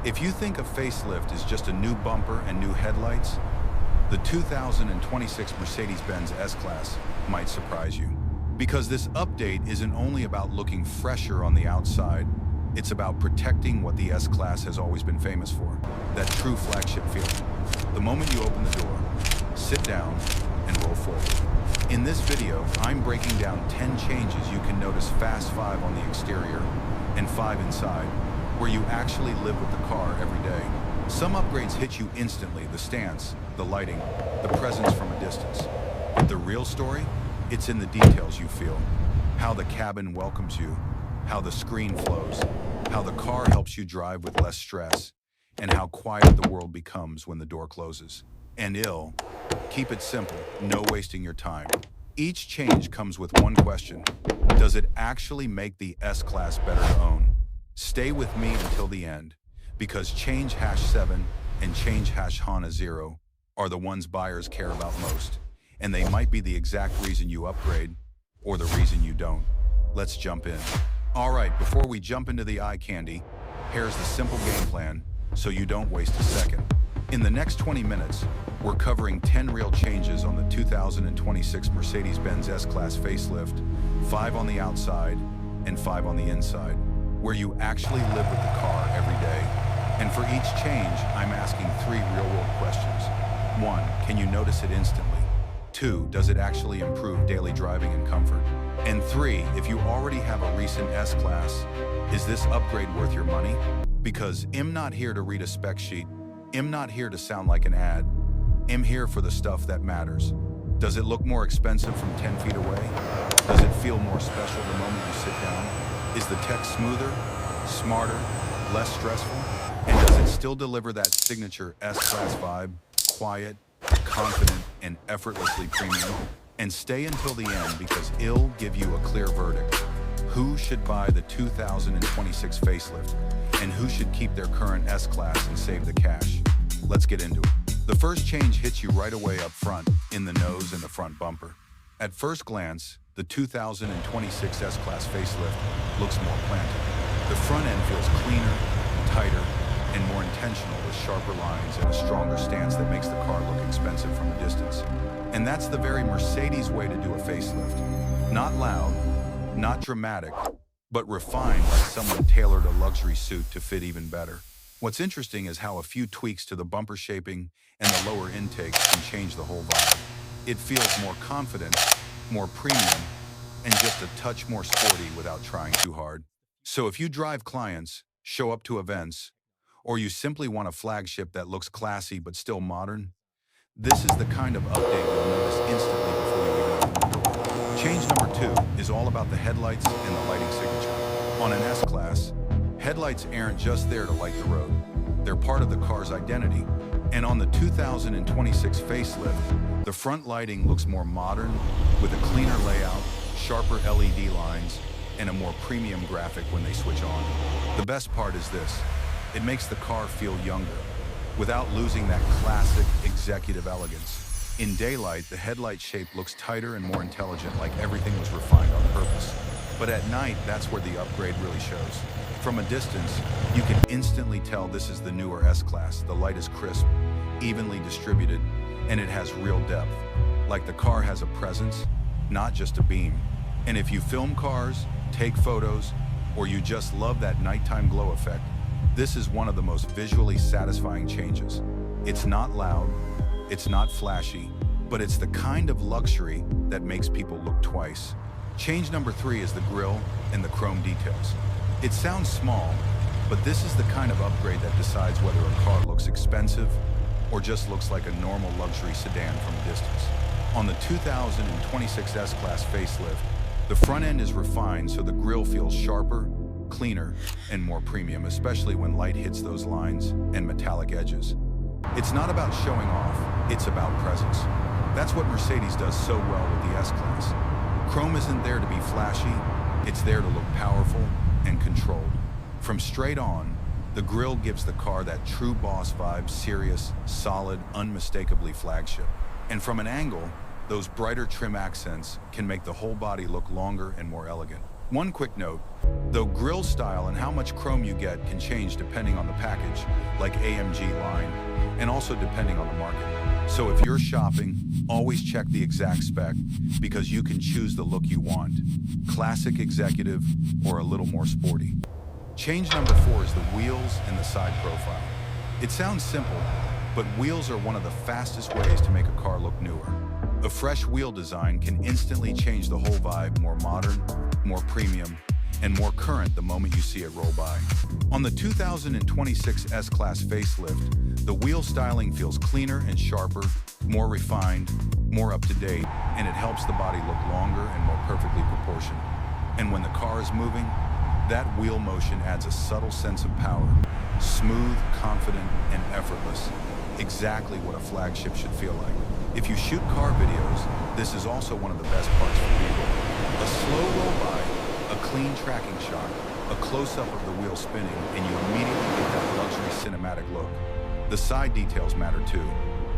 If you think a facelift is just a new bumper and new headlights, the 2026 Mercedes-Benz S-Class might surprise you. Because this update isn't only about looking fresher on the outside, it's about protecting what the S-Class has always been famous for, that true flagship feeling. The moment you open the door, sit down, and roll forward. In this video, I'm breaking down 10 changes you can notice fast 5 on the exterior and 5 inside, where you actually live with the car every day. Some upgrades hit you instantly: the stance, the lighting, the presence from a distance. But the real story? It's in the details you feel. How the cabin welcomes you, how the screen flows, how the car helps you drive with less stress, and how quiet the world becomes when the door closes. And keep it simple, no wasting your time. Each change comes with one question: does it actually make the S-Class better to own? Stay with me until the end, because change #7 and change #0 are the ones buyers care about most, and they might be the exact reason you upgrade, or the reason you don't. Let's jump in. All right, before we jump into the eye candy, here's the simple game plan so you don't waste a second. In the next 20 minutes, we're covering 10 real changes on the 2026 Mercedes-Benz S-Class facelift, 5 on the outside and 5 on the inside, where you actually live with the car every day. And for each change, I'm asking 3 real-world questions. 1, can you notice it instantly? 2, does it actually improve daily driving and comfort? And 3, if you already have a recent S-Class, is this upgrade worth your money? Because I'm not here to read a spec sheet. I'm not here to sound like an ad. I'm here for the stuff that matters. Does it look more expensive from 10 feet away? Does it feel more special the moment you sit down? Is the tech smoother, smarter, less stressful? And does it still deliver that signature S-Class vibe? Quiet, confident, and effortlessly premium? And stay until the end, because it'll give you a clear verdict. Who should buy the 2026 facelift? And who should keep their current S-Class and save the cash? Let's get into it. The first change hits you right away up front, in the nose and the front bumper. At first glance, the 2026 S-Class facelift looks more planted. The front end feels cleaner, tighter, and more intentional, with sharper lines and a stronger stance that makes the car look expensive from a distance. And that's the very Mercedes way to do a facelift. Not loud, not dramatic, but refined, like someone tailored a luxury suit to fit even better. What's interesting is how a few tweaks to the bumper shaping and the lower intakes can change the whole vibe. It feels more confident, more premium, and just a touch more sporty without trying too hard. So if you drive clients, show up to events, or you simply want a flagship that looks classy but still modern, this is the kind of update you'll notice instantly before you even open the door. Change number 2 is all about the headlights and the lighting signature. On an S-Class, headlights aren't just there to light the road. They're part of the car's identity. And on the 2026 facelift, the front lighting looks more modern, with a cleaner layout, sharper LED lines, and a more premium graphic when they switch on. The best part is this: it makes the car feel younger, without losing that classic executive elegance. In daylight, the headlight shape looks tighter and more intelligent, like everything was refined on purpose. But at night, that's where the upgrade really shows. From a distance, you can instantly tell this is the newer S-Class. The light is crisp, evenly distributed, and it has real depth. Like the car has a presence, not just a beam. And if you film cars, take photos, or you just love that nighttime glow effect, this is one of the most visually satisfying changes. It's not loud, it's not flashy, but it's the kind of luxury that makes people look twice. Change number 3 is the grille and the chrome details. It sounds small, but this is the kind of upgrade that decides whether a car looks expensive or just looks like a normal luxury sedan from a distance. On the 2026 S-Class facelift, the front end is refined so the grille feels sharper, cleaner, and more premium, especially when light hits those lines and metallic edges. It's not about showing off, it's about presence. That's what Mercedes does so well with the S-Class. Chrome isn't there to be flashy, it's there to look powerful and controlled. From straight on, the grille gives the car that true boss vibe: serious, solid, unmistakably flagship. And from an angle, those brighter trim accents can make the whole body look longer and more elegant. One quick note, though grille style and how much chrome you get can change depending on the package, like AMG line, and also depending on the market. So if you're shopping, always check the exact spec because you can choose the look you want, classic, executive, or a little more sporty. Change number 4 is the wheels and the side profile. It sounds simple, but wheels are one of the fastest ways to make a car look newer. A fresh wheel design can instantly change the whole vibe, more modern, more premium, and more current the moment you see it roll by. On the 2026 S-Class facelift, the wheel styling feels cleaner and sharper, more refined, more up-to-date, and it helps the body look longer and more perfectly proportioned. And when the car is moving, that wheel motion adds a subtle sense of power, smooth, confident, and effortless. Exactly what a flagship should feel like. If you shoot car videos, this is also one of the best parts for people. A slow roll by, a clean tracking shot, a close-up of the wheel spinning, and you immediately get that luxury cinematic look. The side details matter too.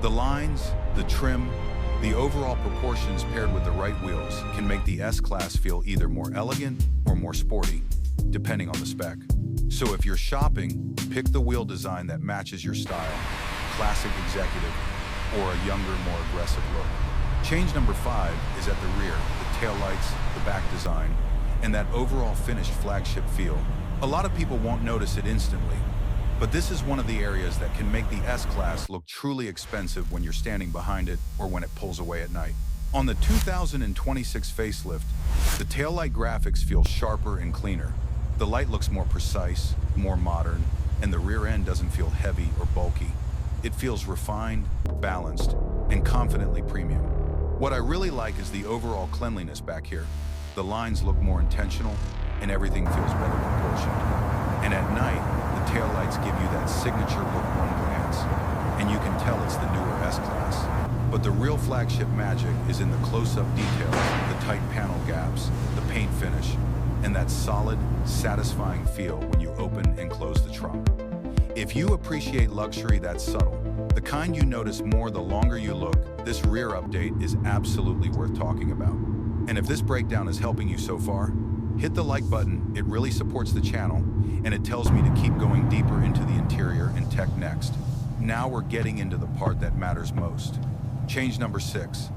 The lines, the trim, the overall proportions paired with the right wheels can make the S-Class feel either more elegant or more sporty, depending on the spec. So if you're shopping, pick the wheel design that matches your style, classic, executive, or a younger, more aggressive look. Change number 5 is at the rear, the taillights, the back design, and that overall finished flagship feel. A lot of people won't notice it instantly, but this is one of the areas that can make the S-Class look truly expensive when you're standing behind it or when it pulls away at night. On the 2026 facelift, the taillight graphics feel sharper and cleaner. The light looks more precise, more modern, and the rear end doesn't feel heavy or bulky. It feels refined, balanced, and confidently premium. What I really like is the overall cleanliness back here. The lines look more intentional, and everything feels better proportioned. And at night, the taillights give you that signature look one glance, and you can tell it's the newer S-Class. But the real flagship magic is in the close-up details, the tight panel gaps, the paint finish, and that solid, satisfying feel when you open and close the trunk. If you appreciate luxury that's subtle, the kind you notice more the longer you look, this rear update is absolutely worth talking about. And if this breakdown is helping you so far, hit the like button. It really supports the channel, and it tells me to keep going deeper into the interior and tech next. Now we're getting into the part that matters most. Change number 6,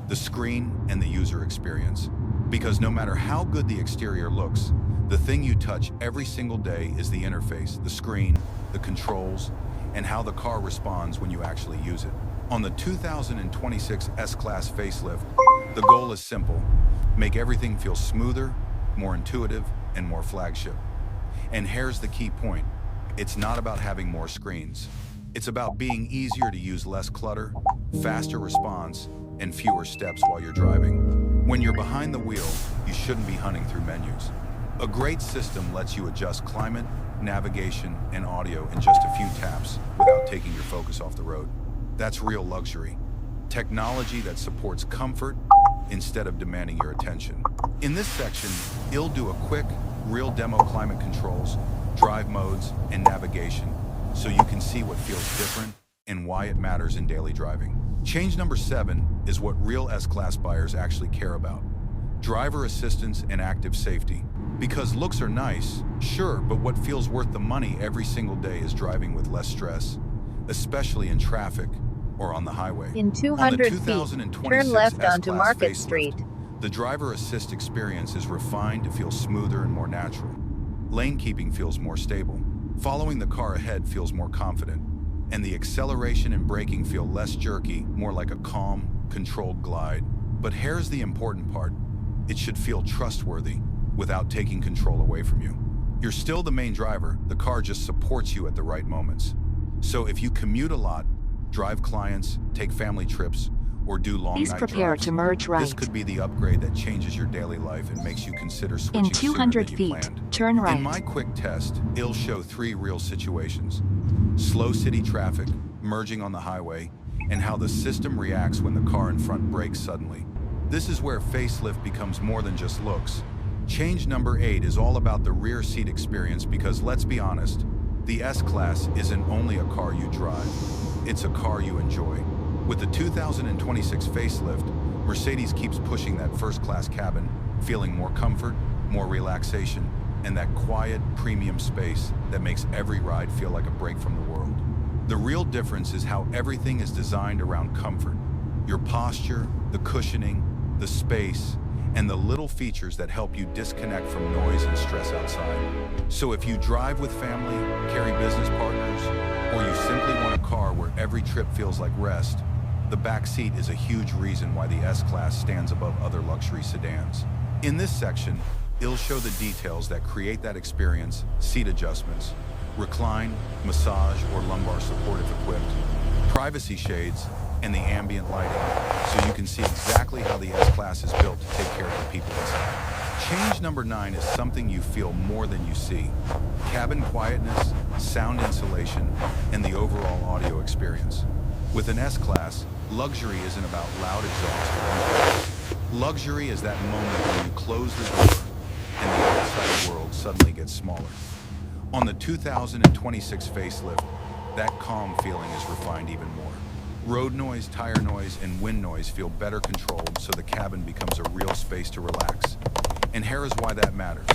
the screen and the user experience. Because no matter how good the exterior looks, the thing you touch every single day is the interface, the screen, the controls, and how the car responds when you actually use it. On the 2026 S-Class facelift, the goal is simple: make everything feel smoother, more intuitive, and more flagship. And here's the key point: it's not about having more screens. It's about being easier to use, less clutter, faster response, and fewer steps while you're driving. When you're behind the wheel, you shouldn't be hunting through menus. A great system lets you adjust climate, navigation, and audio in just a few taps without taking your focus off the road. That's real luxury. Technology that supports comfort instead of demanding your attention. In this section, I'll do a quick, real demo climate controls, drive modes, and navigation, so you can see what feels different and why it matters in daily driving. Change number 7 is what real S-Class buyers actually care about: driver assistance and active safety. Because looks are nice, sure, but what feels worth the money every single day is driving with less stress, especially in traffic or on the highway. In 200 feet, turn left onto Market Street. The driver assist experience is refined to feel smoother and more natural. Lane keeping feels more stable. Following the car ahead feels more confident. And the acceleration and braking feel less jerky, more like a calm, controlled glide. But here's the important part: it should feel trustworthy without taking control away from you. You're still the main driver, the car just supports you at the right moments. So if you commute a lot, drive clients, take family trips, or do long Please night prepare drives, to merge right. this could be the upgrade that changes your daily life and makes you consider switching In 200 sooner than you feet, planned. turn right. In my quick test, it'll show 3 real situations: slow city traffic, merging on the highway, and how the system reacts when the car in front brakes suddenly. This is where facelift becomes more than just looks. Change number 8 is all about the rear seat experience, because let's be honest, the S-Class isn't only a car you drive, it's a car you enjoy. With the 2026 facelift, Mercedes keeps pushing that first-class cabin, feeling more comfort, more relaxation, and that quiet, premium space that makes every ride feel like a break from the world. The real difference is how everything is designed around comfort. Your posture, the cushioning, the space, and the little features that help you disconnect from noise and stress outside. So if you drive with family, carry business partners, or you simply want a car where every trip feels like rest, the back seat is a huge reason why the S-Class stands above other luxury sedans. In this section, it'll show the details that create that experience: seat adjustments, recline, massage, or lumbar support if equipped, privacy shades, and the ambient lighting, so you can see exactly how the S-Class is built to take care of the people inside. Change number 9 is something you feel more than you see: cabin quietness, sound insulation, and the overall audio experience. With an S-Class, luxury isn't about loud exhaust or noise. Luxury is that moment when you close the door and the outside world suddenly gets smaller. On the 2026 Facelift, that calm feeling is refined even more. Road noise, tire noise, and wind noise feel better controlled, so the cabin becomes a real space to relax. And here is why that matters.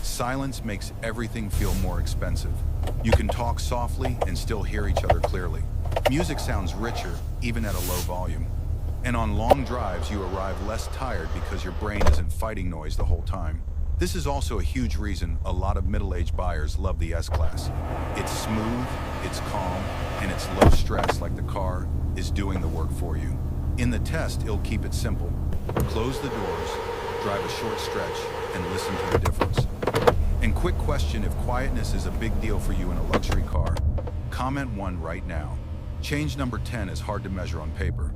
Silence makes everything feel more expensive. You can talk softly and still hear each other clearly. Music sounds richer, even at a low volume. And on long drives, you arrive less tired because your brain isn't fighting noise the whole time. This is also a huge reason a lot of middle-aged buyers love the S-Class. It's smooth, it's calm, and it's low stress, like the car is doing the work for you. In the test, it'll keep it simple. Close the doors, drive a short stretch, and listen to the difference. And quick question: if quietness is a big deal for you in a luxury car, comment 1 right now. Change number 10 is hard to measure on paper,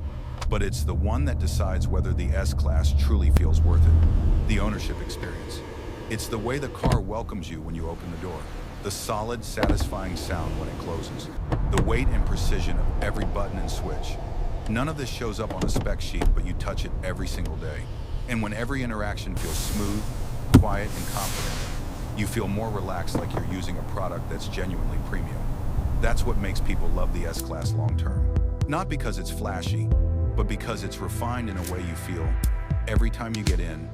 but it's the one that decides whether the S-Class truly feels worth it. The ownership experience. It's the way the car welcomes you when you open the door. The solid, satisfying sound when it closes. The weight and precision of every button and switch. None of this shows up on a spec sheet, but you touch it every single day. And when every interaction feels smooth, quiet, and confident, you feel more relaxed, like you're using a product that's genuinely premium. That's what makes people love the S-Class long-term. Not because it's flashy, but because it's refined in a way you feel every time you get in.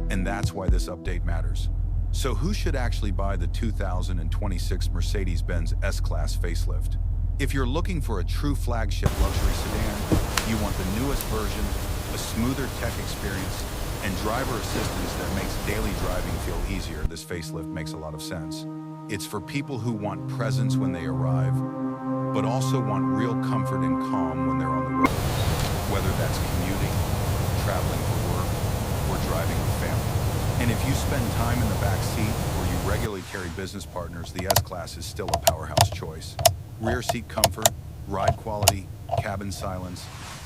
And that's why this update matters. So who should actually buy the 2026 Mercedes-Benz S-Class Facelift? If you're looking for a true flagship luxury sedan, you want the newest version, a smoother tech experience, and driver assistance that makes daily driving feel easier, this facelift makes a lot of sense. It's for people who want presence when they arrive, but also want real comfort and calm when they're on the road. Whether that's commuting, traveling for work, or driving with family. And if you spend time in the back seat or you regularly carry business partners, the S-Class is still a powerhouse choice. Rear seat comfort, ride quality, cabin silence,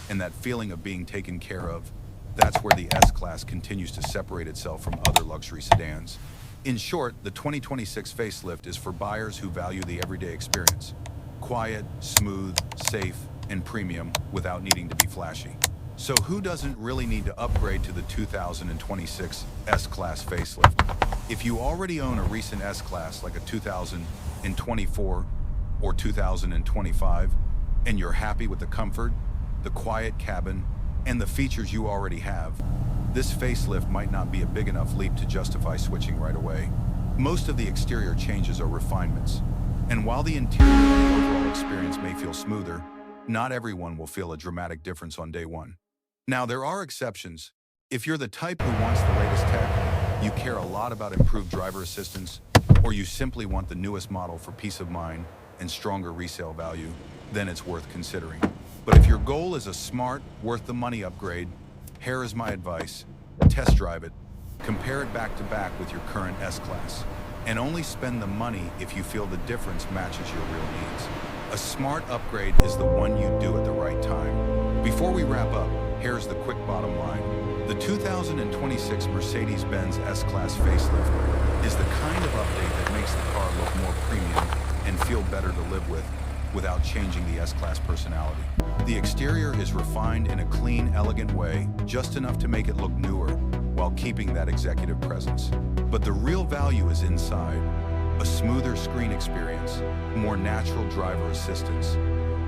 and that feeling of being taken care of, that's where the S-Class continues to separate itself from other luxury sedans. In short, the 2026 Facelift is for buyers who value the everyday experience. Quiet, smooth, safe, and premium without needing to be flashy. So who doesn't really need to upgrade to the 2026 S-Class Facelift? If you already own a recent S-Class like a 2024 or 2025, and you're happy with the comfort, the quiet cabin, and the features you already have, this facelift might not be a big enough leap to justify switching right away. Most of the exterior changes are refinements, and while the interior and the overall experience may feel smoother, not everyone will feel a dramatic difference on day one. Now, there are exceptions. If you're the type who wants the latest tech, you care a lot about improved driver assistance, or you simply want the newest model for peace of mind and stronger resale value, then it's worth considering. But if your goal is a smart, worth-the-money upgrade, here is my advice: test drive it, compare it back to back with your current S-Class, and only spend the money if you feel the difference matches your real needs. A smart upgrade is the one you do at the right time. Before we wrap up, here's the quick bottom line. The 2026 Mercedes-Benz S-Class Facelift is the kind of update that makes the car look more premium and feel better to live with without changing the S-Class personality. The exterior is refined in a clean, elegant way, just enough to make it look newer, while keeping that executive presence. But the real value is inside. A smoother screen experience, more natural driver assistance,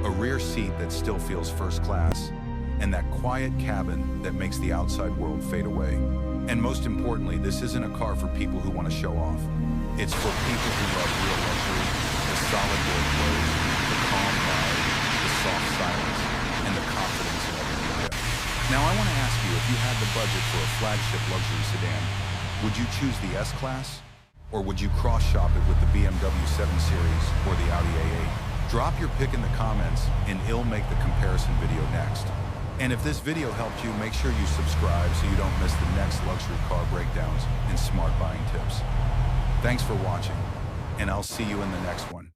a rear seat that still feels first class, and that quiet cabin that makes the outside world fade away. And most importantly, this isn't a car for people who want to show off. It's for people who love real luxury, the solid door close, the calm ride, the soft silence, and the confidence in every detail. Now I want to ask you, if you had the budget for a flagship luxury sedan, would you choose the S-Class? Or would you cross-shop it with the BMW 7 Series or the Audi A8? Drop your pick in the comments and I'll make the comparison video next. And if this video helped you, make sure you subscribe so you don't miss the next luxury car breakdowns and smart buying tips. Thanks for watching, and I'll see you in the next one.